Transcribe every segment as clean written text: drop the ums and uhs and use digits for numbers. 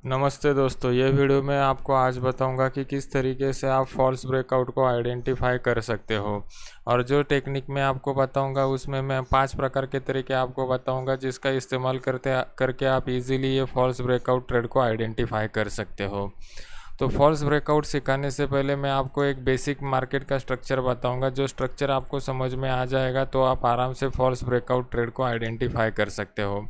नमस्ते दोस्तों, ये वीडियो में आपको आज बताऊंगा कि किस तरीके से आप फॉल्स ब्रेकआउट को आइडेंटिफाई कर सकते हो। और जो टेक्निक मैं आपको बताऊंगा उसमें मैं 5 प्रकार के तरीके आपको बताऊंगा जिसका इस्तेमाल करके आप इजीली ये फॉल्स ब्रेकआउट ट्रेड को आइडेंटिफाई कर सकते हो। तो फॉल्स ब्रेकआउट सिखाने से पहले मैं आपको एक बेसिक मार्केट का स्ट्रक्चर बताऊंगा। जो स्ट्रक्चर आपको समझ में आ जाएगा तो आप आराम से फॉल्स ब्रेकआउट ट्रेड को आइडेंटिफाई कर सकते हो।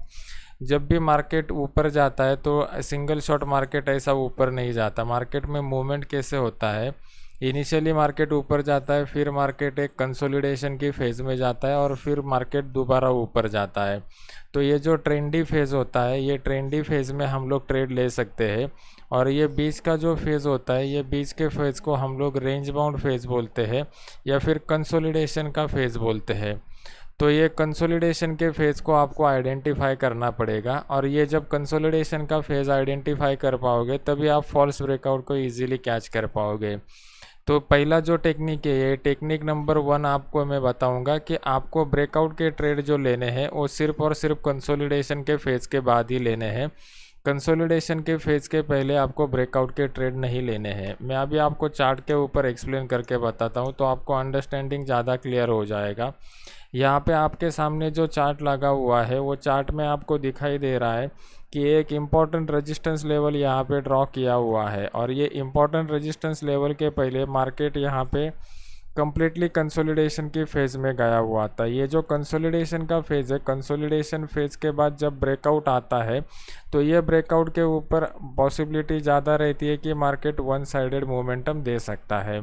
जब भी मार्केट ऊपर जाता है तो सिंगल शॉट मार्केट ऐसा ऊपर नहीं जाता। मार्केट में मूवमेंट कैसे होता है, इनिशियली मार्केट ऊपर जाता है, फिर मार्केट एक कंसोलिडेशन की फेज़ में जाता है और फिर मार्केट दोबारा ऊपर जाता है। तो ये जो ट्रेंडी फेज़ होता है, ये ट्रेंडी फेज़ में हम लोग ट्रेड ले सकते हैं। और ये बीच का जो फेज़ होता है, ये बीच के फेज़ को हम लोग रेंज बाउंड फेज़ बोलते हैं या फिर कंसोलिडेशन का फेज़ बोलते हैं। तो ये कंसोलिडेशन के फेज़ को आपको आइडेंटिफाई करना पड़ेगा। और ये जब कंसोलिडेशन का फेज़ आइडेंटिफाई कर पाओगे तभी आप फॉल्स ब्रेकआउट को इजीली कैच कर पाओगे। तो पहला जो टेक्निक है, ये टेक्निक नंबर 1 आपको मैं बताऊंगा कि आपको ब्रेकआउट के ट्रेड जो लेने हैं वो सिर्फ और सिर्फ कंसोलिडेशन के फेज़ के बाद ही लेने हैं। कंसोलिडेशन के फेज़ के पहले आपको ब्रेकआउट के ट्रेड नहीं लेने हैं। मैं अभी आपको चार्ट के ऊपर एक्सप्लेन करके बताता हूँ तो आपको अंडरस्टैंडिंग ज़्यादा क्लियर हो जाएगा। यहाँ पे आपके सामने जो चार्ट लगा हुआ है वो चार्ट में आपको दिखाई दे रहा है कि एक इम्पॉर्टेंट रेजिस्टेंस लेवल यहाँ पे ड्रॉ किया हुआ है। और ये इम्पॉर्टेंट रेजिस्टेंस लेवल के पहले मार्केट यहाँ पे कंप्लीटली कंसोलिडेशन की फेज़ में गया हुआ था। ये जो कंसोलिडेशन का फेज़ है, कंसोलिडेशन फेज़ के बाद जब ब्रेकआउट आता है तो ये ब्रेकआउट के ऊपर पॉसिबिलिटी ज़्यादा रहती है कि मार्केट वन साइडेड मोमेंटम दे सकता है।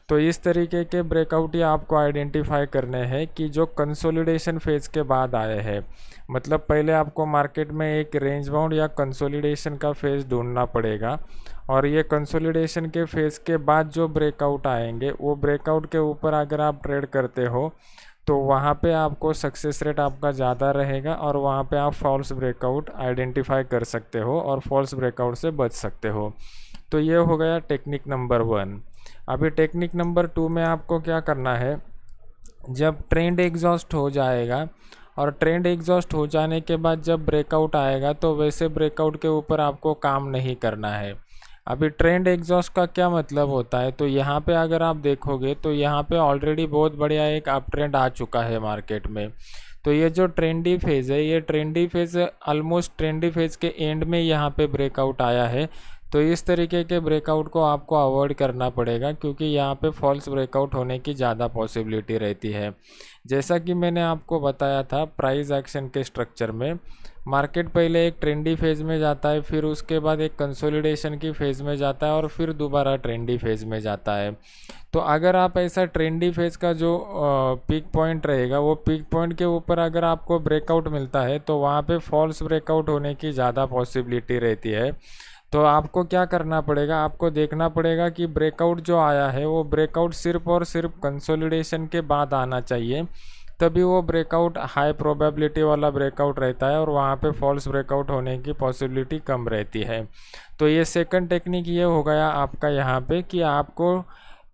तो इस तरीके के ब्रेकआउट ही आपको आइडेंटिफाई करने हैं कि जो कंसोलिडेशन फेज़ के बाद आए हैं। मतलब पहले आपको मार्केट में एक रेंज बाउंड या कंसोलिडेशन का फेज़ ढूंढना पड़ेगा। और ये कंसोलिडेशन के फेज़ के बाद जो ब्रेकआउट आएंगे वो ब्रेकआउट के ऊपर अगर आप ट्रेड करते हो तो वहाँ पे आपको सक्सेस रेट आपका ज़्यादा रहेगा और वहाँ पे आप फॉल्स ब्रेकआउट आइडेंटिफाई कर सकते हो और फॉल्स ब्रेकआउट से बच सकते हो। तो ये हो गया टेक्निक नंबर 1। अभी टेक्निक नंबर 2 में आपको क्या करना है, जब ट्रेंड एग्जॉस्ट हो जाएगा और ट्रेंड एग्जॉस्ट हो जाने के बाद जब ब्रेकआउट आएगा तो वैसे ब्रेकआउट के ऊपर आपको काम नहीं करना है। अभी ट्रेंड एग्जॉस्ट का क्या मतलब होता है, तो यहाँ पे अगर आप देखोगे तो यहाँ पे ऑलरेडी बहुत बढ़िया एक अप ट्रेंड आ चुका है मार्केट में। तो ये जो ट्रेंडी फेज़ है, ये trendy phase almost trendy phase के एंड में यहाँ पे ब्रेकआउट आया है। तो इस तरीके के ब्रेकआउट को आपको अवॉइड करना पड़ेगा क्योंकि यहाँ पे फॉल्स ब्रेकआउट होने की ज़्यादा पॉसिबिलिटी रहती है। जैसा कि मैंने आपको बताया था प्राइस एक्शन के स्ट्रक्चर में, मार्केट पहले एक ट्रेंडी फेज़ में जाता है, फिर उसके बाद एक कंसोलिडेशन की फेज़ में जाता है और फिर दोबारा ट्रेंडी फेज़ में जाता है। तो अगर आप ऐसा ट्रेंडी फेज़ का जो पीक पॉइंट रहेगा वो पीक पॉइंट के ऊपर अगर आपको ब्रेकआउट मिलता है तो वहाँ पे फॉल्स ब्रेकआउट होने की ज़्यादा पॉसिबिलिटी रहती है। तो आपको क्या करना पड़ेगा, आपको देखना पड़ेगा कि ब्रेकआउट जो आया है वो ब्रेकआउट सिर्फ और सिर्फ कंसोलिडेशन के बाद आना चाहिए, तभी वो ब्रेकआउट हाई प्रोबेबिलिटी वाला ब्रेकआउट रहता है और वहाँ पे फॉल्स ब्रेकआउट होने की पॉसिबिलिटी कम रहती है। तो ये सेकंड टेक्निक ये हो गया आपका यहाँ पे कि आपको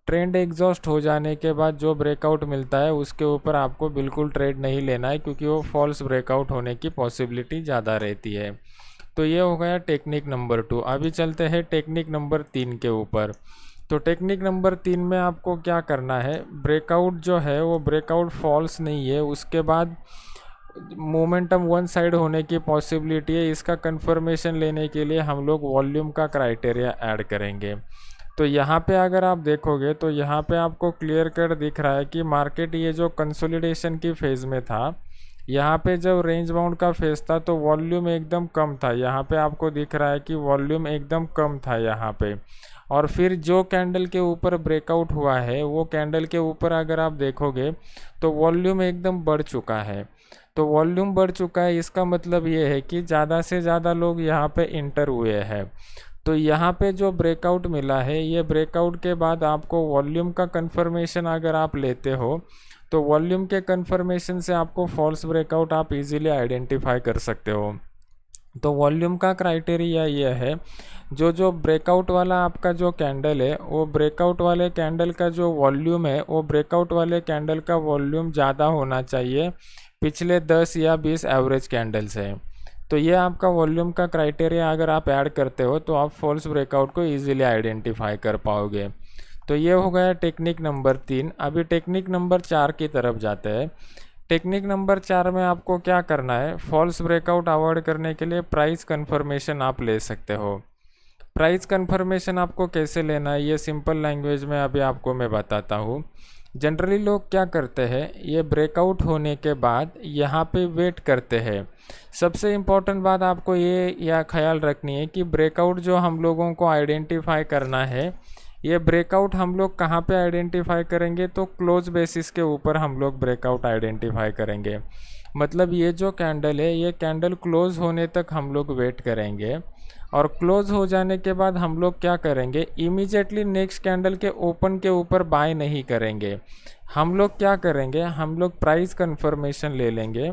ट्रेंड एग्जॉस्ट हो जाने के बाद जो ब्रेकआउट मिलता है उसके ऊपर आपको बिल्कुल ट्रेड नहीं लेना है क्योंकि वो फॉल्स ब्रेकआउट होने की पॉसिबिलिटी ज़्यादा रहती है। तो ये हो गया टेक्निक नंबर 2। अभी चलते हैं टेक्निक नंबर 3 के ऊपर। तो टेक्निक नंबर 3 में आपको क्या करना है, ब्रेकआउट जो है वो ब्रेकआउट फॉल्स नहीं है, उसके बाद मोमेंटम वन साइड होने की पॉसिबिलिटी है। इसका कंफर्मेशन लेने के लिए हम लोग वॉल्यूम का क्राइटेरिया ऐड करेंगे। तो यहाँ पे अगर आप देखोगे तो यहाँ पे आपको क्लियर कट दिख रहा है कि मार्केट ये जो कंसोलिडेशन की फेज़ में था, यहाँ पे जब रेंज बाउंड का फेज़ था तो वॉल्यूम एकदम कम था। यहाँ पे आपको दिख रहा है कि वॉल्यूम एकदम कम था यहाँ पे। और फिर जो कैंडल के ऊपर ब्रेकआउट हुआ है वो कैंडल के ऊपर अगर आप देखोगे तो वॉल्यूम एकदम बढ़ चुका है। तो वॉल्यूम बढ़ चुका है, इसका मतलब ये है कि ज़्यादा से ज़्यादा लोग यहाँ पे इंटर हुए हैं। तो यहाँ पे जो ब्रेकआउट मिला है, ये ब्रेकआउट के बाद आपको वॉल्यूम का कंफर्मेशन अगर आप लेते हो तो वॉल्यूम के कंफर्मेशन से आपको फॉल्स ब्रेकआउट आप इजीली आइडेंटिफाई कर सकते हो। तो वॉल्यूम का क्राइटेरिया ये है, जो ब्रेकआउट वाला आपका जो कैंडल है वो ब्रेकआउट वाले कैंडल का जो वॉल्यूम है वो ब्रेकआउट वाले कैंडल का वॉल्यूम ज़्यादा होना चाहिए पिछले 10 या 20 एवरेज कैंडल से। तो ये आपका वॉल्यूम का क्राइटेरिया अगर आप ऐड करते हो तो आप फॉल्स ब्रेकआउट को ईजिली आइडेंटिफाई कर पाओगे। तो ये हो गया टेक्निक नंबर 3। अभी टेक्निक नंबर 4 की तरफ जाते हैं। टेक्निक नंबर 4 में आपको क्या करना है, फॉल्स ब्रेकआउट अवॉइड करने के लिए प्राइस कंफर्मेशन आप ले सकते हो। प्राइस कंफर्मेशन आपको कैसे लेना है, ये सिंपल लैंग्वेज में अभी आपको मैं बताता हूँ। जनरली लोग क्या करते हैं, ये ब्रेकआउट होने के बाद यहाँ पे वेट करते हैं। सबसे इम्पोर्टेंट बात आपको ये या ख्याल रखनी है कि ब्रेकआउट जो हम लोगों को आइडेंटिफाई करना है, ये ब्रेकआउट हम लोग कहाँ पे आइडेंटिफाई करेंगे, तो क्लोज बेसिस के ऊपर हम लोग ब्रेकआउट आइडेंटिफाई करेंगे। मतलब ये जो कैंडल है, ये कैंडल क्लोज होने तक हम लोग वेट करेंगे और क्लोज हो जाने के बाद हम लोग क्या करेंगे, इमीडिएटली नेक्स्ट कैंडल के ओपन के ऊपर बाय नहीं करेंगे। हम लोग क्या करेंगे, हम लोग प्राइस कंफर्मेशन ले लेंगे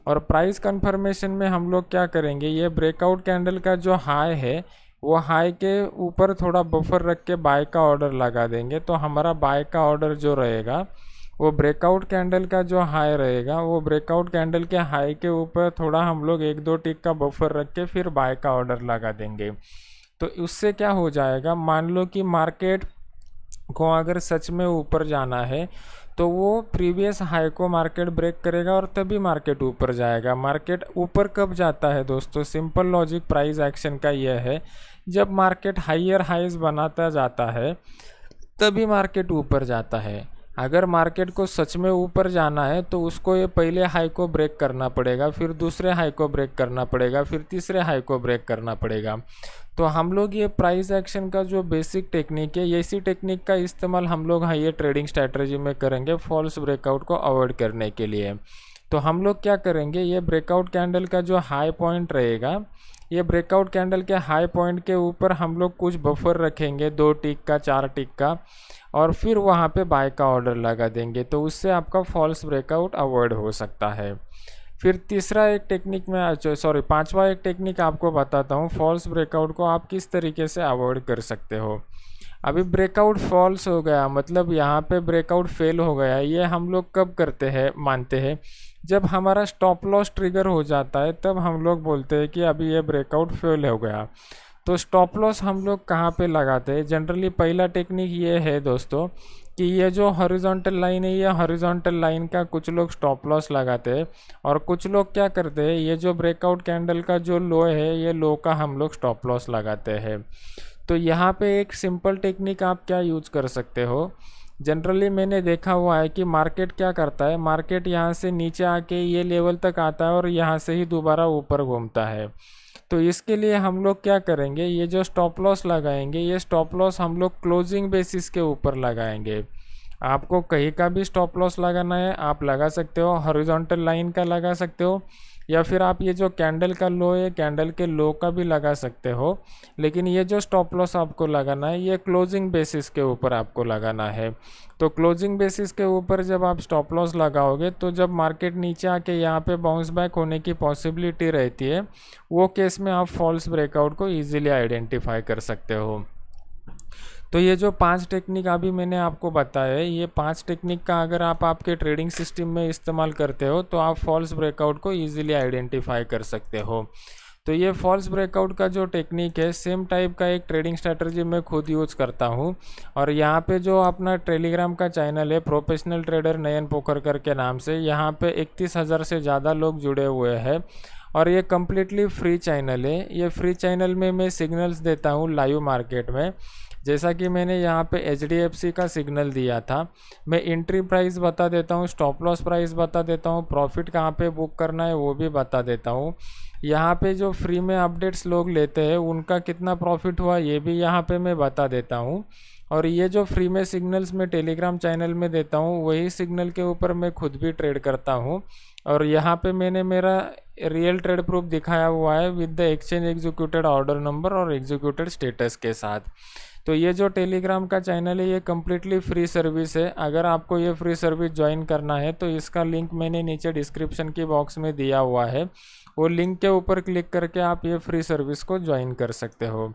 और प्राइस कंफर्मेशन में हम लोग क्या करेंगे, ये ब्रेकआउट कैंडल का जो हाई है वो हाई के ऊपर थोड़ा बफर रख के बाय का ऑर्डर लगा देंगे। तो हमारा बाय का ऑर्डर जो रहेगा वो ब्रेकआउट कैंडल का जो हाई रहेगा, वो ब्रेकआउट कैंडल के हाई के ऊपर थोड़ा हम लोग 1-2 टिक का बफर रख के फिर बाय का ऑर्डर लगा देंगे। तो उससे क्या हो जाएगा, मान लो कि मार्केट को अगर सच में ऊपर जाना है तो वो प्रीवियस हाई को मार्केट ब्रेक करेगा और तभी मार्केट ऊपर जाएगा। मार्केट ऊपर कब जाता है दोस्तों, सिंपल लॉजिक प्राइस एक्शन का यह है, जब मार्केट हाइयर हाइज बनाता जाता है तभी मार्केट ऊपर जाता है। अगर मार्केट को सच में ऊपर जाना है तो उसको ये पहले हाई को ब्रेक करना पड़ेगा, फिर दूसरे हाई को ब्रेक करना पड़ेगा, फिर तीसरे हाई को ब्रेक करना पड़ेगा। तो हम लोग ये प्राइस एक्शन का जो बेसिक टेक्निक है, इसी टेक्निक का इस्तेमाल हम लोग हाई ट्रेडिंग स्ट्रैटेजी में करेंगे फॉल्स ब्रेकआउट को अवॉइड करने के लिए। तो हम लोग क्या करेंगे, ये ब्रेकआउट कैंडल का जो हाई पॉइंट रहेगा, ये ब्रेकआउट कैंडल के हाई पॉइंट के ऊपर हम लोग कुछ बफर रखेंगे, 2 टिक का 4 टिक का, और फिर वहाँ पे बाय का ऑर्डर लगा देंगे। तो उससे आपका फॉल्स ब्रेकआउट अवॉइड हो सकता है। फिर तीसरा एक टेक्निक में पांचवा एक टेक्निक आपको बताता हूँ, फॉल्स ब्रेकआउट को आप किस तरीके से अवॉइड कर सकते हो। अभी ब्रेकआउट फॉल्स हो गया, मतलब यहाँ पे ब्रेकआउट फेल हो गया, ये हम लोग कब करते हैं, मानते हैं जब हमारा स्टॉप लॉस ट्रिगर हो जाता है, तब हम लोग बोलते हैं कि अभी ये ब्रेकआउट फेल हो गया। तो स्टॉप लॉस हम लोग कहाँ पे लगाते हैं, जनरली पहला टेक्निक ये है दोस्तों कि ये जो हॉरिजॉन्टल लाइन है, ये हॉरिजॉन्टल लाइन का कुछ लोग स्टॉप लॉस लगाते हैं और कुछ लोग क्या करते हैं, ये जो ब्रेकआउट कैंडल का जो लो है, ये लो का हम लोग स्टॉप लॉस लगाते हैं। तो यहाँ पे एक सिंपल टेक्निक आप क्या यूज कर सकते हो, जनरली मैंने देखा हुआ है कि मार्केट क्या करता है, मार्केट यहाँ से नीचे आके ये लेवल तक आता है और यहाँ से ही दोबारा ऊपर घूमता है। तो इसके लिए हम लोग क्या करेंगे, ये जो स्टॉप लॉस लगाएंगे, ये स्टॉप लॉस हम लोग क्लोजिंग बेसिस के ऊपर लगाएंगे। आपको कहीं का भी स्टॉप लॉस लगाना है आप लगा सकते हो, हॉरिजॉन्टल लाइन का लगा सकते हो, या फिर आप ये जो कैंडल का लो है, कैंडल के लो का भी लगा सकते हो। लेकिन ये जो स्टॉप लॉस आपको लगाना है, ये क्लोजिंग बेसिस के ऊपर आपको लगाना है। तो क्लोजिंग बेसिस के ऊपर जब आप स्टॉप लॉस लगाओगे, तो जब मार्केट नीचे आके यहाँ पे बाउंस बैक होने की पॉसिबिलिटी रहती है, वो केस में आप फॉल्स ब्रेकआउट को ईजिली आइडेंटिफाई कर सकते हो। तो ये जो 5 टेक्निक अभी मैंने आपको बताया है, ये 5 टेक्निक का अगर आप आपके ट्रेडिंग सिस्टम में इस्तेमाल करते हो तो आप फॉल्स ब्रेकआउट को इजीली आइडेंटिफाई कर सकते हो। तो ये फॉल्स ब्रेकआउट का जो टेक्निक है, सेम टाइप का एक ट्रेडिंग स्ट्रैटेजी मैं खुद यूज़ करता हूँ। और यहाँ पे जो अपना टेलीग्राम का चैनल है, प्रोफेशनल ट्रेडर नयन पोखरकर के नाम से, यहाँ पे 31,000 से ज़्यादा लोग जुड़े हुए हैं और ये कम्प्लीटली फ्री चैनल है। ये फ्री चैनल में मैं सिग्नल्स देता हूँ लाइव मार्केट में, जैसा कि मैंने यहाँ पे HDFC का सिग्नल दिया था। मैं एंट्री प्राइस बता देता हूँ, स्टॉप लॉस प्राइस बता देता हूँ, प्रॉफिट कहाँ पे बुक करना है वो भी बता देता हूँ। यहाँ पे जो फ्री में अपडेट्स लोग लेते हैं उनका कितना प्रॉफिट हुआ ये भी यहाँ पे मैं बता देता हूँ। और ये जो फ्री में सिग्नल्स मैं टेलीग्राम चैनल में देता हूँ, वही सिग्नल के ऊपर मैं खुद भी ट्रेड करता हूँ। और यहाँ पे मैंने मेरा रियल ट्रेड प्रूफ दिखाया हुआ है with the exchange executed order number और एग्जीक्यूटेड स्टेटस के साथ। तो ये जो टेलीग्राम का चैनल है, ये कम्प्लीटली फ्री सर्विस है। अगर आपको ये फ्री सर्विस ज्वाइन करना है तो इसका लिंक मैंने नीचे डिस्क्रिप्शन की बॉक्स में दिया हुआ है, वो लिंक के ऊपर क्लिक करके आप ये फ्री सर्विस को ज्वाइन कर सकते हो।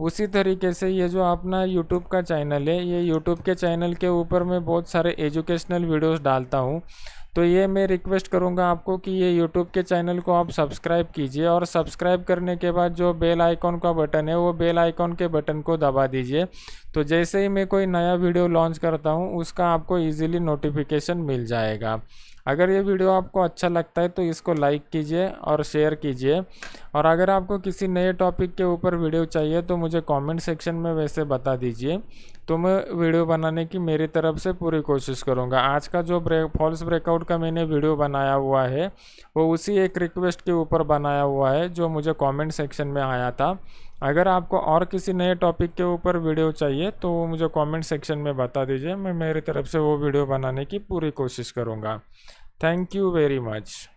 उसी तरीके से ये जो अपना यूट्यूब का चैनल है, ये यूट्यूब के चैनल के ऊपर मैं बहुत सारे एजुकेशनल वीडियोस डालता हूँ। तो ये मैं रिक्वेस्ट करूँगा आपको कि ये यूट्यूब के चैनल को आप सब्सक्राइब कीजिए, और सब्सक्राइब करने के बाद जो बेल आइकॉन का बटन है वो बेल आइकॉन के बटन को दबा दीजिए। तो जैसे ही मैं कोई नया वीडियो लॉन्च करता हूँ उसका आपको ईजिली नोटिफिकेशन मिल जाएगा। अगर ये वीडियो आपको अच्छा लगता है तो इसको लाइक कीजिए और शेयर कीजिए। और अगर आपको किसी नए टॉपिक के ऊपर वीडियो चाहिए तो मुझे कमेंट सेक्शन में वैसे बता दीजिए, तो मैं वीडियो बनाने की मेरी तरफ से पूरी कोशिश करूँगा। आज का जो फॉल्स ब्रेकआउट का मैंने वीडियो बनाया हुआ है वो उसी एक रिक्वेस्ट के ऊपर बनाया हुआ है जो मुझे कमेंट सेक्शन में आया था। अगर आपको और किसी नए टॉपिक के ऊपर वीडियो चाहिए तो वो मुझे कमेंट सेक्शन में बता दीजिए, मैं मेरी तरफ से वो वीडियो बनाने की पूरी कोशिश करूँगा। Thank you very much.